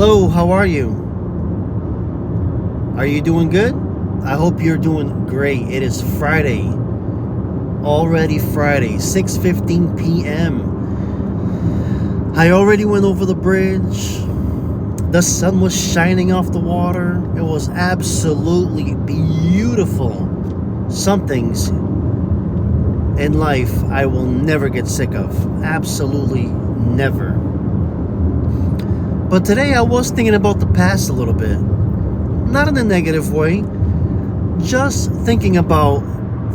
Hello, how are you? Are you doing good? I hope you're doing great. It is Friday. Already Friday, 6:15 p.m. I already went over the bridge. The sun was shining off the water. It was absolutely beautiful. Some things in life I will never get sick of. Absolutely never. But today I was thinking about the past a little bit. Not in a negative way. Just thinking about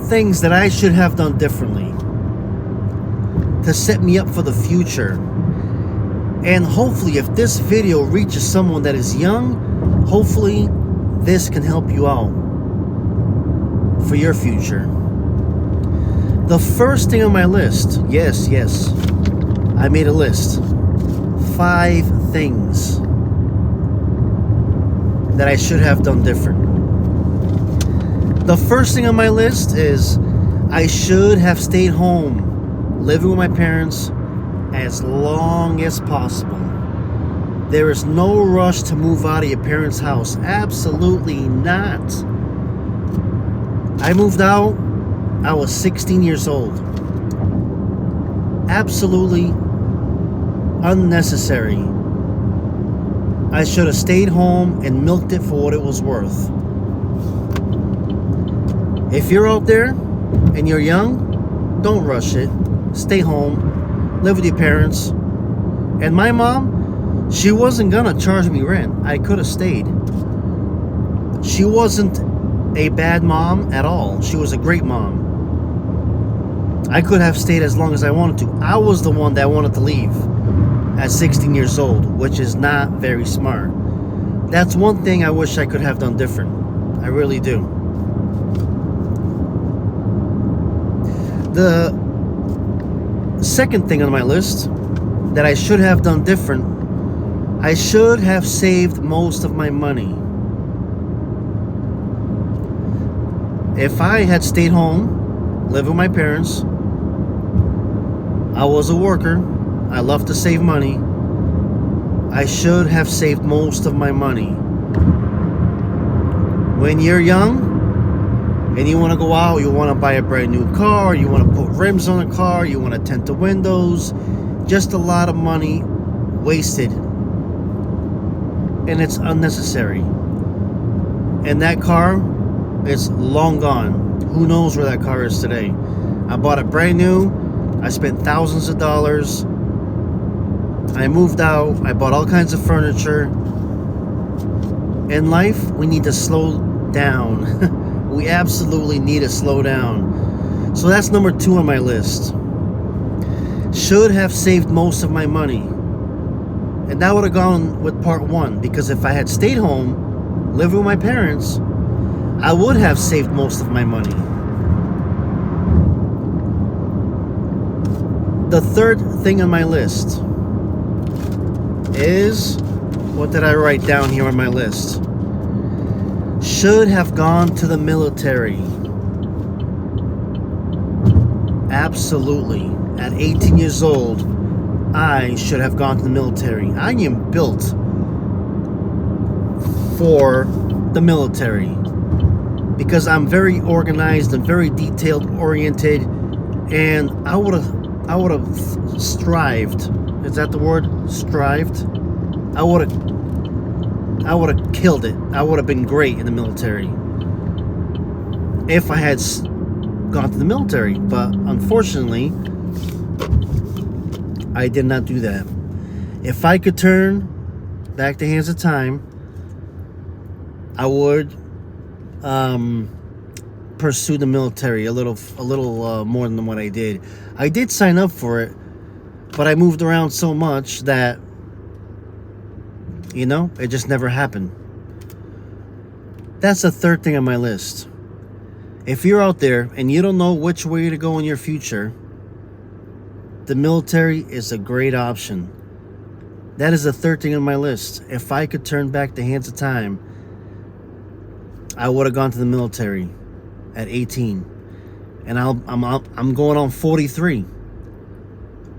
things that I should have done differently to set me up for the future. And hopefully if this video reaches someone that is young, hopefully this can help you out for your future. The first thing on my list, yes, I made a list. 5 things that I should have done different. The first thing on my list is I should have stayed home, living with my parents as long as possible. There is no rush to move out of your parents' house. Absolutely not. I moved out, I was 16 years old. Absolutely unnecessary. I should have stayed home and milked it for what it was worth. If you're out there and you're young, don't rush it. Stay home, live with your parents. And my mom, she wasn't gonna charge me rent. I could have stayed. She wasn't a bad mom at all. She was a great mom. I could have stayed as long as I wanted to. I was the one that wanted to leave at 16 years old, which is not very smart. That's one thing I wish I could have done different. I really do. The second thing on my list that I should have done different, I should have saved most of my money. If I had stayed home, lived with my parents, I was a worker, I love to save money, I should have saved most of my money. When you're young and you want to go out, you want to buy a brand new car, you want to put rims on a car, you want to tint the windows, just a lot of money wasted. And it's unnecessary. And that car is long gone. Who knows where that car is today? I bought it brand new. I spent thousands of dollars. I moved out. I bought all kinds of furniture. In life, we need to slow down. We absolutely need to slow down. So that's number 2 on my list. Should have saved most of my money. And that would have gone with part 1, because if I had stayed home, lived with my parents, I would have saved most of my money. The third thing on my list is, what did I write down here on my list? Should have gone to the military. Absolutely. At 18 years old, I should have gone to the military. I am built for the military because I'm very organized and very detailed oriented, and I would have strived. Is that the word? Strived? I would have killed it. I would have been great in the military if I had gone to the military. But unfortunately, I did not do that. If I could turn back the hands of time, I would pursue the military a little more than what I did. I did sign up for it, but I moved around so much that, it just never happened. That's the third thing on my list. If you're out there and you don't know which way to go in your future, the military is a great option. That is the third thing on my list. If I could turn back the hands of time, I would have gone to the military at 18. And I'm going on 43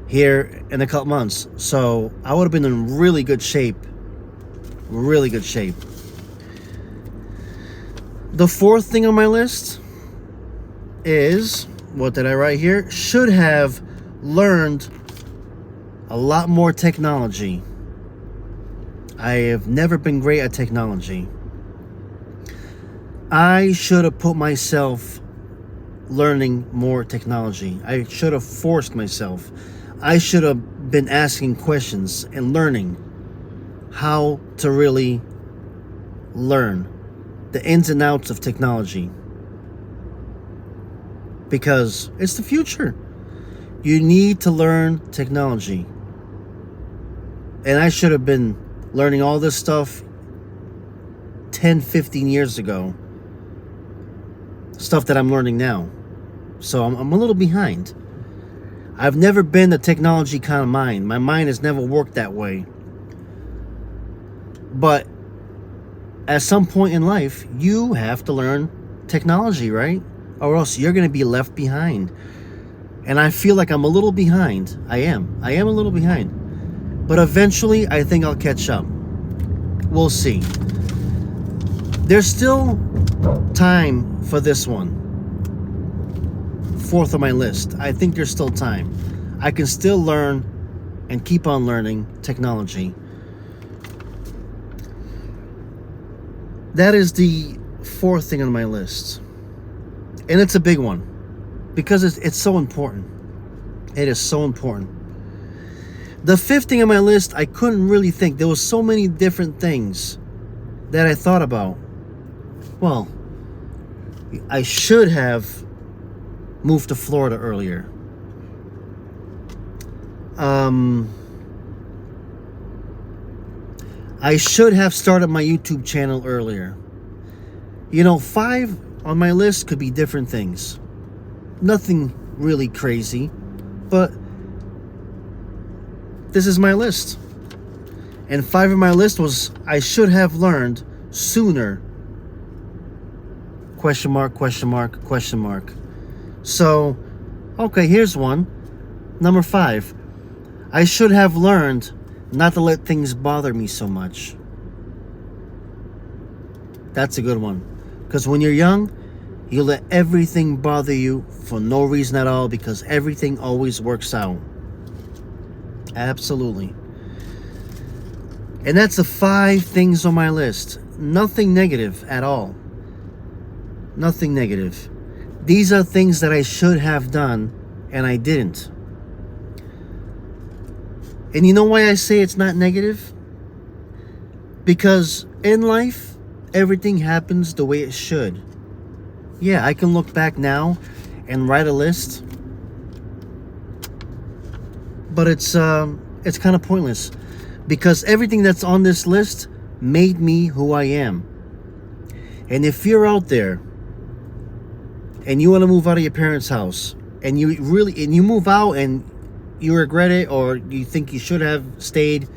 here in a couple months. So I would have been in really good shape really good shape. The fourth thing on my list is, what did I write here? Should have learned a lot more technology. I have never been great at technology. I should have put myself learning more technology. I should have forced myself. I should have been asking questions and learning how to really learn the ins and outs of technology. Because it's the future. You need to learn technology. And I should have been learning all this stuff 10, 15 years ago. Stuff that I'm learning now. So I'm a little behind. I've never been a technology kind of mind. My mind has never worked that way. But at some point in life, you have to learn technology, right? Or else you're going to be left behind. And I feel like I'm a little behind. I am a little behind. But eventually, I think I'll catch up. We'll see. There's still time for this one. Fourth on my list. I think there's still time. I can still learn and keep on learning technology. That is the fourth thing on my list. And it's a big one. Because it's so important. It is so important. The fifth thing on my list, I couldn't really think. There was so many different things that I thought about. Well, I should have moved to Florida earlier. I should have started my YouTube channel earlier. 5 on my list could be different things. Nothing really crazy, but this is my list. And 5 on my list was I should have learned sooner. Question mark, question mark, question mark. So, okay, here's one. Number 5. I should have learned not to let things bother me so much. That's a good one. Because when you're young, you let everything bother you for no reason at all because everything always works out. Absolutely. And that's the 5 things on my list. Nothing negative at all. Nothing negative. These are things that I should have done and I didn't. And you know why I say it's not negative? Because in life, everything happens the way it should. Yeah, I can look back now and write a list. But it's kind of pointless. Because everything that's on this list made me who I am. And if you're out there and you want to move out of your parents' house and you move out and you regret it or you think you should have stayed,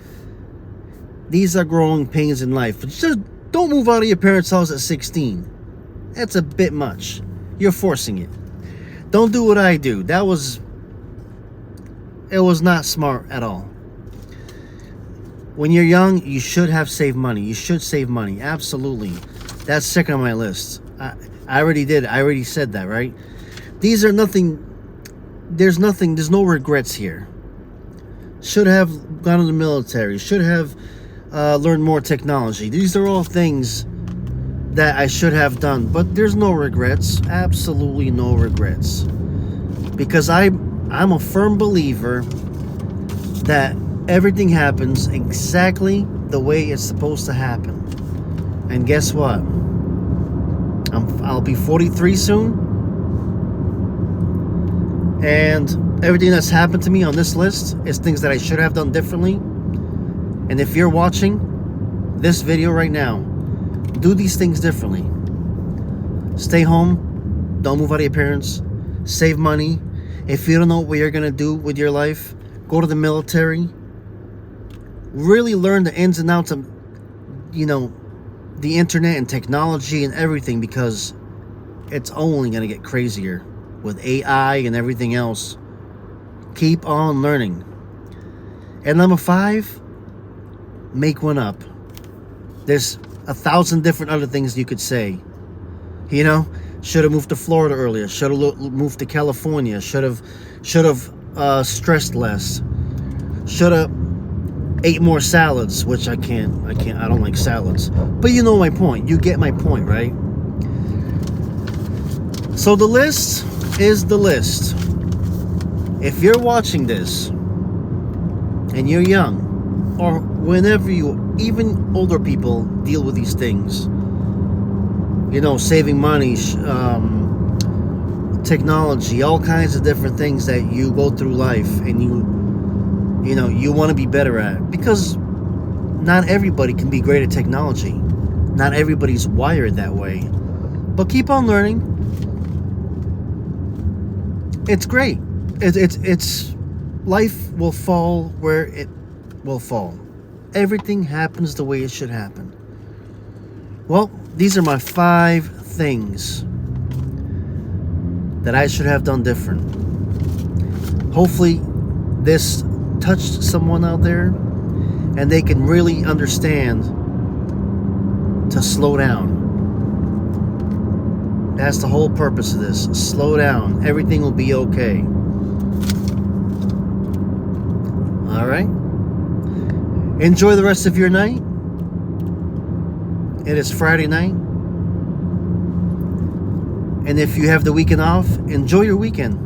these are growing pains in life. But just don't move out of your parents' house at 16. That's a bit much. You're forcing it. Don't do what I do. It was not smart at all. When you're young, you should have saved money. You should save money. Absolutely. That's second on my list. I already did. I already said that, right? These are nothing. There's no regrets here. Should have gone to the military. Should have learned more technology. These are all things that I should have done. But there's no regrets. Absolutely no regrets. Because I'm a firm believer that everything happens exactly the way it's supposed to happen. And guess what? I'll be 43 soon. And everything that's happened to me on this list is things that I should have done differently. And if you're watching this video right now, do these things differently. Stay home. Don't move out of your parents. Save money. If you don't know what you're going to do with your life, go to the military. Really learn the ins and outs of, the internet and technology and everything, because it's only going to get crazier with AI and everything else. Keep on learning. And number 5, make one up. There's 1,000 different other things you could say. You know, should have moved to Florida earlier. Should have moved to California. Should have stressed less. Should have ate more salads, which I can't. I don't like salads. But you know my point. You get my point, right? So the list is the list. If you're watching this and you're young, or whenever you, even older people deal with these things, you know, saving money, technology, all kinds of different things that you go through life and you know, you want to be better at, because not everybody can be great at technology. Not everybody's wired that way. But keep on learning. It's great. It's life will fall where it will fall. Everything happens the way it should happen. Well, these are my 5 things that I should have done different. Hopefully this touched someone out there and they can really understand to slow down. That's the whole purpose of this. Slow down. Everything will be okay. All right? Enjoy the rest of your night. It is Friday night. And if you have the weekend off, enjoy your weekend.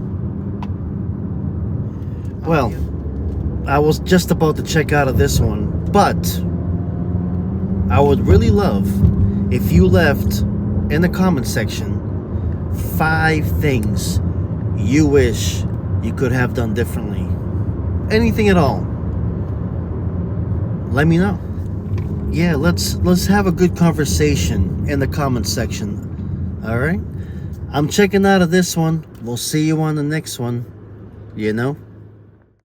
Well, I was just about to check out of this one, but I would really love if you left in the comment section 5 things you wish you could have done differently. Anything at all. Let me know. Yeah, let's have a good conversation in the comment section. All right? I'm checking out of this one. We'll see you on the next one. You know?